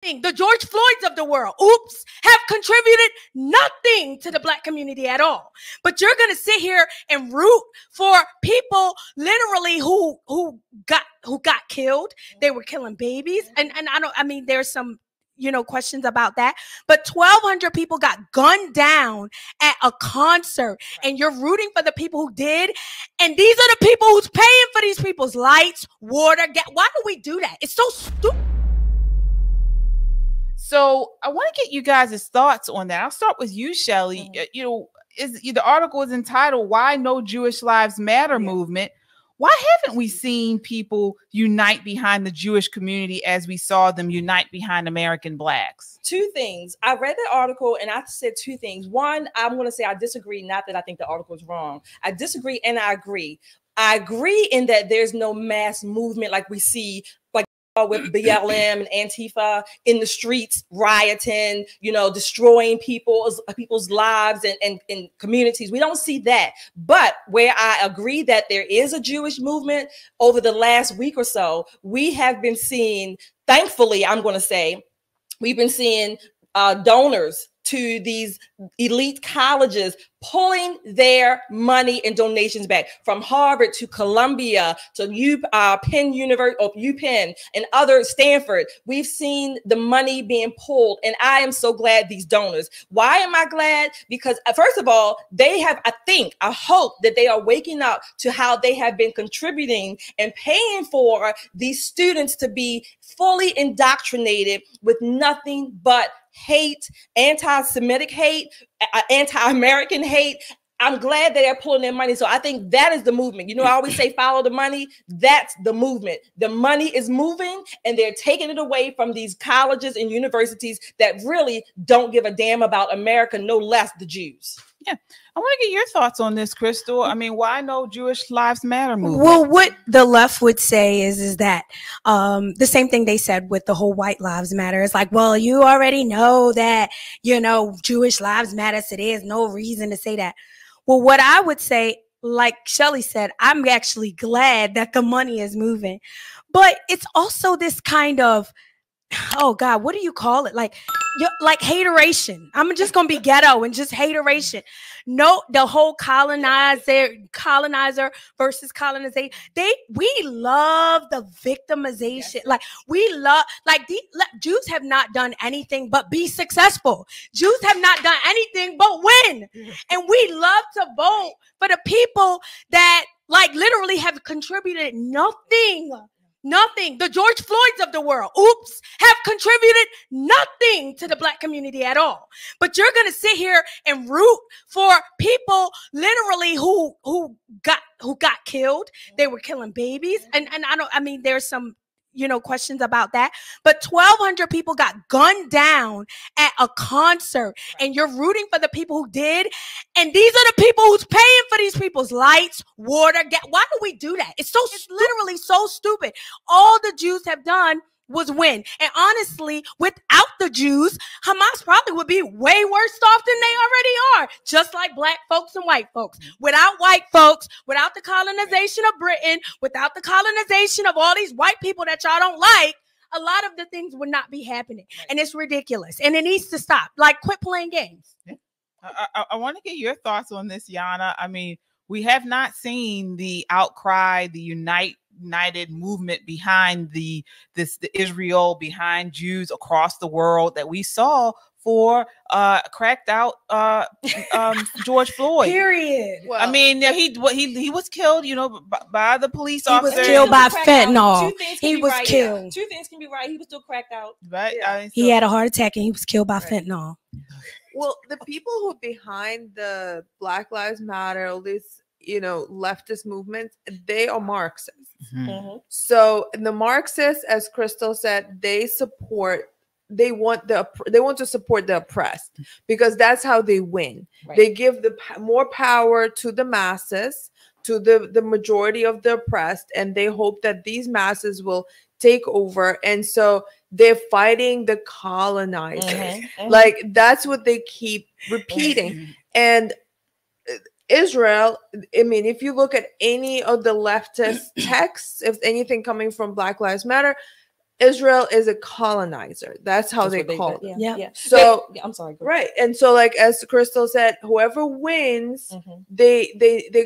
The George Floyds of the world, oops, have contributed nothing to the Black community at all. But you're going to sit here and root for people literally who got killed. They were killing babies. And I mean, there's some, questions about that. But 1,200 people got gunned down at a concert, and you're rooting for the people who did. And these are the people who's paying for these people's lights, water, gas. Why do we do that? It's so stupid. So I want to get you guys' thoughts on that. I'll start with you, Shelly. The article is entitled "Why No Jewish Lives Matter Movement." Why haven't we seen people unite behind the Jewish community as we saw them unite behind American Blacks? Two things. I read the article and I said two things. One, I'm going to say I disagree. Not that I think the article is wrong. I disagree and I agree. I agree in that there's no mass movement like we see, like with BLM and Antifa in the streets rioting, destroying people's lives and communities. We don't see that. But where I agree that there is a Jewish movement over the last week or so, we have been seeing, thankfully, I'm going to say, we've been seeing donors to these elite colleges pulling their money and donations back, from Harvard to Columbia to Penn University, or UPenn and other Stanford. We've seen the money being pulled, and I am so glad these donors. Why am I glad? Because first of all, they have, I hope that they are waking up to how they have been contributing and paying for these students to be fully indoctrinated with nothing but hate, anti-Semitic hate, anti-American hate. I'm glad that they're pulling their money. So I think that is the movement. I always say follow the money. That's the movement. The money is moving, and they're taking it away from these colleges and universities that really don't give a damn about America, no less the Jews. Yeah. I want to get your thoughts on this, Crystal. I mean, why no Jewish Lives Matter movement? Well, what the left would say is that the same thing they said with the whole White Lives Matter. It's like, well, you already know that, Jewish lives matter, so there's no reason to say that. Well, what I would say, like Shelly said, I'm actually glad that the money is moving. But it's also this kind of, oh God, what do you call it? Like hateration. I'm just going to be ghetto and just hateration. No, the whole colonizer versus colonization. We love the victimization. Yes. Like we love, Jews have not done anything but be successful. Jews have not done anything but win. And we love to vote for the people that literally have contributed nothing. Nothing. The George Floyds of the world, oops, have contributed nothing to the Black community at all. But you're going to sit here and root for people literally who got killed. They were killing babies. And I mean, there's some, questions about that. But 1,200 people got gunned down at a concert, and you're rooting for the people who did. And these are the people who's paying for these people's lights, water, gas. Why do we do that? It's literally so stupid. All the Jews have done was win. And honestly, without the Jews, Hamas probably would be way worse off than they already are. Just like Black folks and white folks. Without white folks, without the colonization of Britain, without the colonization of all these white people that y'all don't like, a lot of the things would not be happening. And it's ridiculous. And it needs to stop. Quit playing games. I want to get your thoughts on this, Yana. I mean, we have not seen the outcry, the united movement behind the Israel, behind Jews across the world that we saw for cracked out George Floyd. Period. Well, I mean, he was killed, by the police officer. He was killed by fentanyl. He was killed. Two things can be right. He was still cracked out. Right. Yeah. He had a heart attack and he was killed by fentanyl. Well, the people who are behind the Black Lives Matter, all this, leftist movements, they are Marxists. Mm-hmm. So the Marxists, as Crystal said, they want to support the oppressed because that's how they win. Right. They give more power to the masses, to the majority of the oppressed, and they hope that these masses will take over. And so they're fighting the colonizers. Mm-hmm. Mm-hmm. That's what they keep repeating. Mm-hmm. And Israel, I mean, if you look at any of the leftist texts, if anything coming from Black Lives Matter, Israel is a colonizer. That's how they call it. Yeah. So I'm sorry. Right. And so, like as Crystal said, whoever wins, they're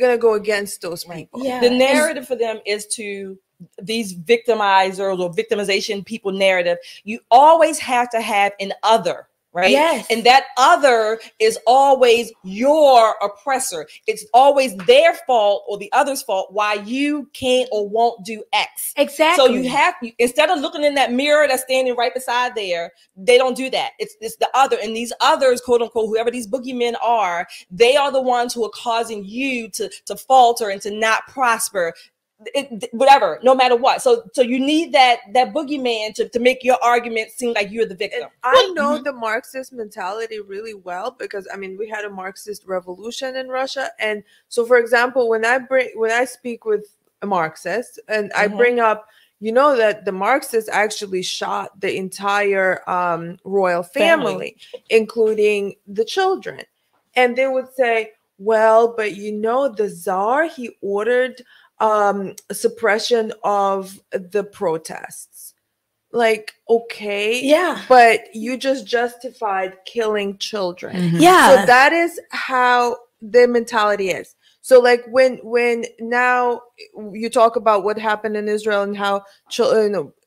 gonna go against those people. Yeah. The narrative for them is to these victimizers or victimization people narrative. You always have to have an other. Right. Yes. And that other is always your oppressor. It's always their fault or the other's fault why you can't or won't do X. Exactly. So you have, instead of looking in that mirror that's standing right beside there, they don't do that. It's the other. And these others, quote unquote, whoever these boogeymen are, they are the ones who are causing you to falter and to not prosper. Whatever, no matter what. So you need that boogeyman to make your argument seem like you're the victim. And I know the Marxist mentality really well because I mean we had a Marxist revolution in Russia, and so for example, when I speak with a Marxist and I bring up, you know, that the Marxists actually shot the entire royal family, including the children, and they would say, well, but you know, the Tsar, he ordered suppression of the protests. Like, okay, yeah, but you just justified killing children. Yeah. So that is how the mentality is. So like when now you talk about what happened in Israel and how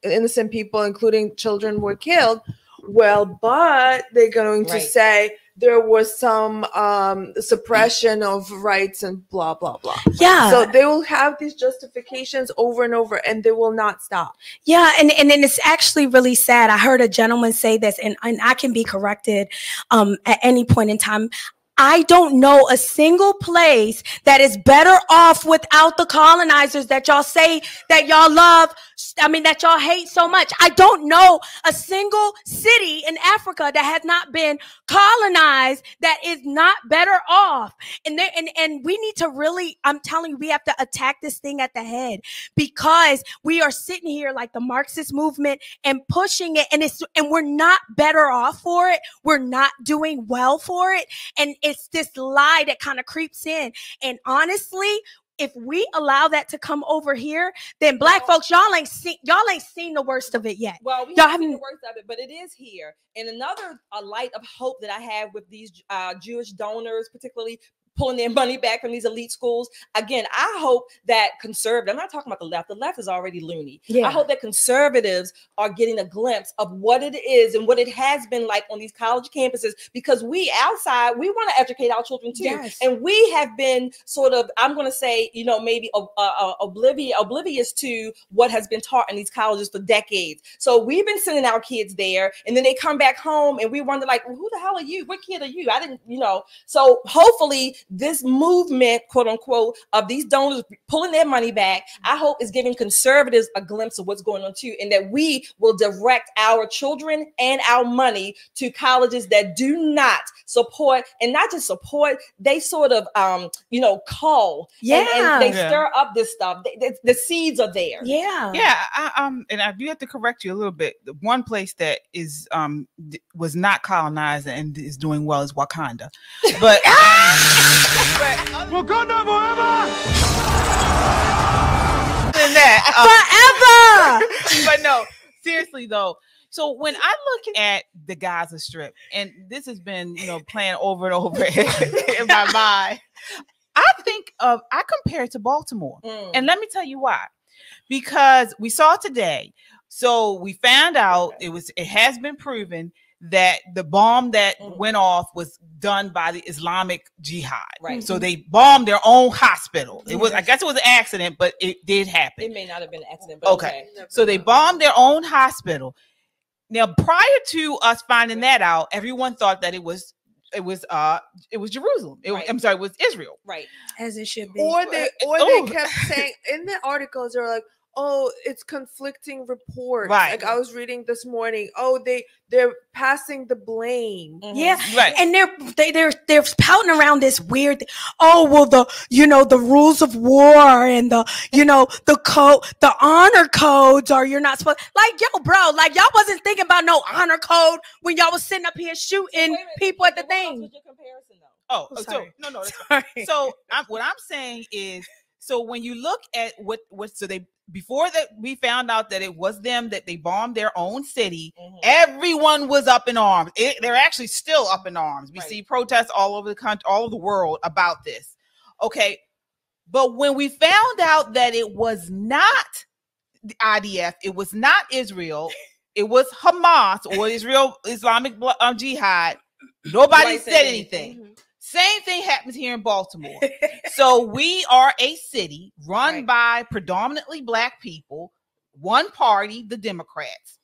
innocent people, including children, were killed, well, but they're going to say there was some suppression of rights and blah, blah, blah. Yeah. So they will have these justifications over and over and they will not stop. Yeah. And then it's actually really sad. I heard a gentleman say this, and I can be corrected at any point in time. I don't know a single place that is better off without the colonizers that y'all say that y'all love. I mean, that y'all hate so much. I don't know a single city in Africa that has not been colonized that is not better off. And we need to really, I'm telling you, we have to attack this thing at the head, because we are sitting here like the Marxist movement and pushing it, and we're not better off for it. We're not doing well for it. And it's this lie that kind of creeps in. And honestly, if we allow that to come over here, then Black folks, y'all ain't seen the worst of it yet. Well, we y'all haven't seen the worst of it, but it is here. And another light of hope that I have with these Jewish donors, particularly pulling their money back from these elite schools. Again, I hope that conservatives, I'm not talking about the left. The left is already loony. Yeah. I hope that conservatives are getting a glimpse of what it is and what it has been like on these college campuses, because we outside, we want to educate our children too. Yes. And we have been sort of, I'm going to say, you know, maybe oblivious to what has been taught in these colleges for decades. So we've been sending our kids there, and then they come back home and we wonder like, well, who the hell are you? What kid are you? I didn't, you know. So hopefully this movement, quote unquote, of these donors pulling their money back, I hope is giving conservatives a glimpse of what's going on too, and that we will direct our children and our money to colleges that do not support, and not just support, they sort of, you know, call. And they stir up this stuff. The seeds are there. Yeah. Yeah. And I do have to correct you a little bit. The one place that is was not colonized and is doing well is Wakanda. But Wakanda forever! Than that, forever. But no, seriously though. So when I look at the Gaza Strip, and this has been, you know, playing over and over in my mind, I compare it to Baltimore. And let me tell you why. Because we saw today, so we found out it has been proven that the bomb that went off was done by the Islamic Jihad. Right. So they bombed their own hospital. It was, I guess it was an accident, but it did happen. It may not have been an accident, but okay. So they bombed their own hospital. Now, prior to us finding that out, everyone thought that it was Jerusalem. I'm sorry, it was Israel. Right. As it should be. Or they kept saying in the articles, they were like, oh, it's conflicting reports. Right. Like I was reading this morning. Oh, they're passing the blame. Yeah. Right. And they're pouting around this weird thing. Oh, well, the rules of war and the honor codes are, you're not supposed, like, yo, bro, like y'all wasn't thinking about no honor code when y'all was sitting up here shooting people at the thing. What's your comparison though? Oh, sorry. So no. So what I'm saying is, so when you look at what before that we found out that it was them, that they bombed their own city, everyone was up in arms. They're actually still up in arms. We see protests all over the country, all over the world about this. Okay. But when we found out that it was not the IDF, it was not Israel, it was Hamas or Israel Islamic Jihad, nobody said anything. Same thing happens here in Baltimore. So we are a city run by predominantly Black people, one party, the Democrats.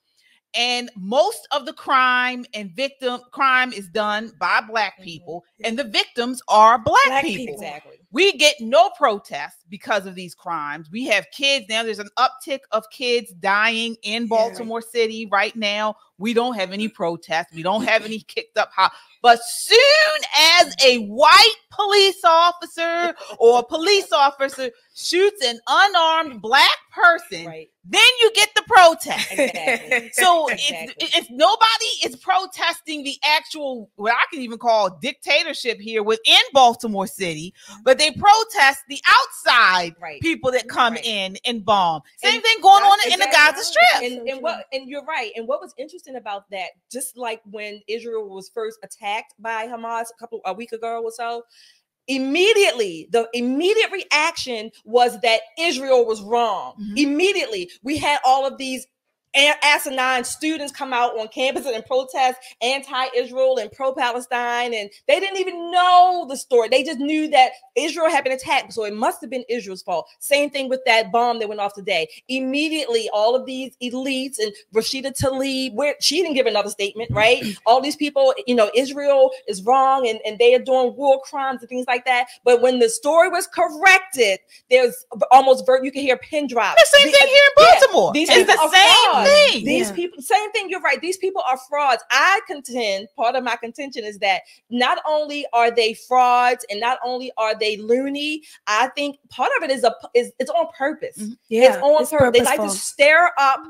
And most of the crime is done by Black people, and the victims are Black people. Exactly. We get no protests because of these crimes. We have kids now. There's an uptick of kids dying in Baltimore City right now. We don't have any protests. We don't have any kicked up hot. But soon as a white police officer or a police officer shoots an unarmed Black person, then you get the protest. Exactly. So it's nobody is protesting the actual, what I can even call dictatorship here within Baltimore City, but they protest the outside people that come in and bomb. Same thing going on in the Gaza Strip. And you're right. And what was interesting about that, just like when Israel was first attacked by Hamas a week ago or so, the immediate reaction was that Israel was wrong. Immediately, we had all of these asinine students come out on campus and protest anti-Israel and pro-Palestine, and they didn't even know the story. They just knew that Israel had been attacked, so it must have been Israel's fault. Same thing with that bomb that went off today. Immediately, all of these elites and Rashida Tlaib, she didn't give another statement, right? All these people, Israel is wrong and they are doing war crimes and things like that. But when the story was corrected, there's almost you can hear pin drop. The same thing here in Baltimore. It's the same thing. These people, same thing. You're right. These people are frauds. I contend, part of my contention is that not only are they frauds and not only are they loony, I think part of it is it's on purpose. It's on purpose. They like to stir up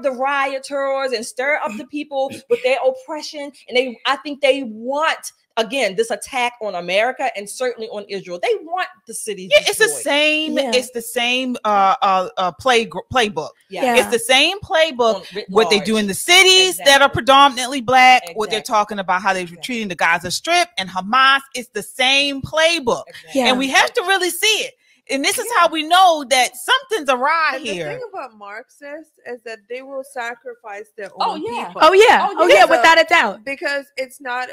the rioters and stir up the people with their oppression. And I think they want, again, this attack on America and certainly on Israel. They want the city. Yeah, it's the same. Yeah. It's the same playbook. Yeah. It's the same playbook. What they do in the cities that are predominantly Black. What they're talking about, how they're treating the Gaza Strip and Hamas. It's the same playbook, and we have to really see it. And this is how we know that something's awry here. The thing about Marxists is that they will sacrifice their own people. Oh yeah, without a doubt. Because it's not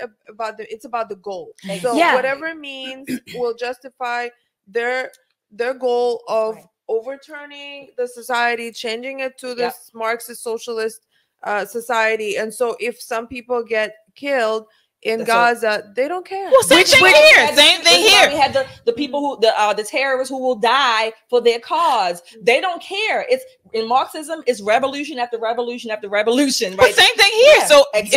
it's about the goal. So whatever it means will justify their goal of overturning the society, changing it to this Marxist socialist society. And so if some people get killed in Gaza, they don't care. Well, same thing here. Same thing here. We had the people who the terrorists who will die for their cause. They don't care. It's in Marxism. It's revolution after revolution after revolution. Right? Well, same thing here. Yeah, so if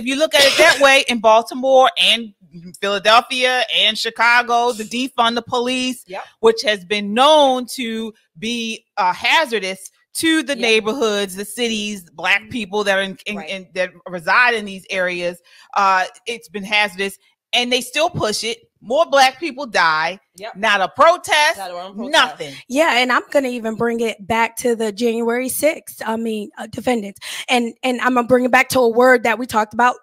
you look at it that way, in Baltimore and Philadelphia and Chicago, the defund the police, which has been known to be hazardous to the neighborhoods, the cities, Black people that are that reside in these areas. It's been hazardous, and they still push it. More Black people die. Not a protest. Nothing. Yeah, and I'm gonna even bring it back to the January 6th. Defendants, and I'm gonna bring it back to a word that we talked about: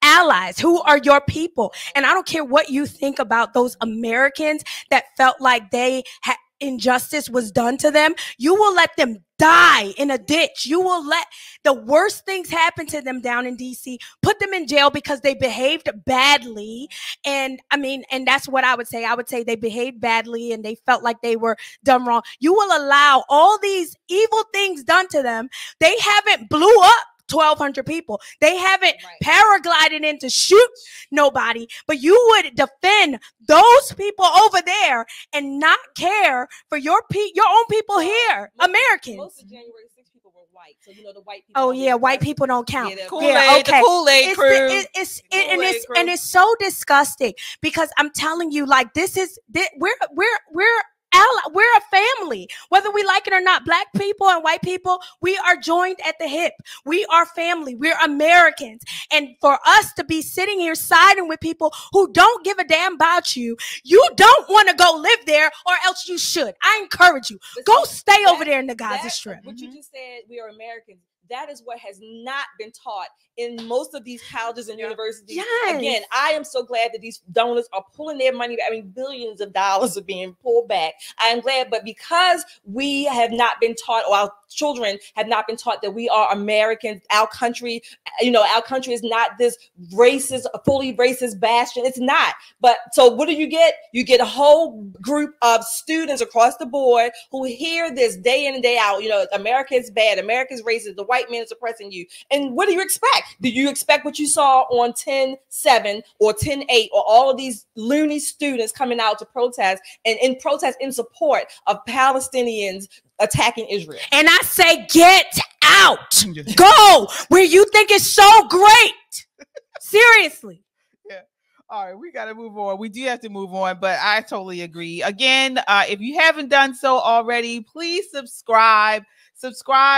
allies. Who are your people? And I don't care what you think about those Americans that felt like they had injustice was done to them. You will let them die in a ditch. You will let the worst things happen to them down in DC, put them in jail because they behaved badly. And and that's what I would say. I would say they behaved badly and they felt like they were done wrong. You will allow all these evil things done to them. They haven't blew up 1,200 people. They haven't paraglided in to shoot nobody, but you would defend those people over there and not care for your own people here, Americans. Most of January 6 people were white, so the white people. Oh yeah, white people don't count. The Kool-Aid crew. It's so disgusting because I'm telling you, like we're we're a family, whether we like it or not. Black people and white people, we are joined at the hip. We are family. We're Americans. And for us to be sitting here siding with people who don't give a damn about you, you don't want to go live there, or else you should. I encourage you. Go stay over there in the Gaza Strip. What you just said, we are Americans. That is what has not been taught in most of these colleges and universities. Yes. Again, I am so glad that these donors are pulling their money back. I mean, billions of dollars are being pulled back. I am glad, but because we have not been taught, or our children have not been taught that we are Americans, our country, our country is not this racist, fully racist bastion. It's not. But so what do you get? You get a whole group of students across the board who hear this day in and day out. America is bad. America is racist. The white man is oppressing you. And what do you expect? Do you expect what you saw on 10/7 or 10/8 or all of these loony students coming out to protest and in protest in support of Palestinians attacking Israel? And I say, get out. Go where you think it's so great. Seriously. Yeah. All right, we got to move on. We do have to move on, but I totally agree. Again, if you haven't done so already, please subscribe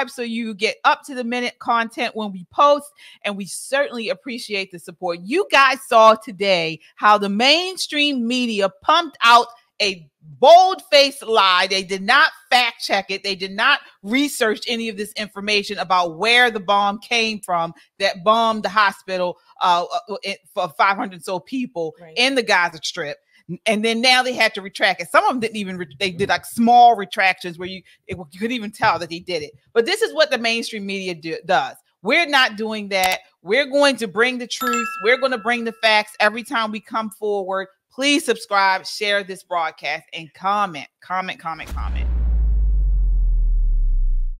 so you get up to the minute content when we post, and we certainly appreciate the support. You guys saw today how the mainstream media pumped out a bold-faced lie. They did not fact check it. They did not research any of this information about where the bomb came from that bombed the hospital for 500 so people in the Gaza Strip. And then now they had to retract it. Some of them didn't even, they did like small retractions where you could even tell that they did it. But this is what the mainstream media does. We're not doing that. We're going to bring the truth. We're going to bring the facts every time we come forward. Please subscribe, share this broadcast, and comment.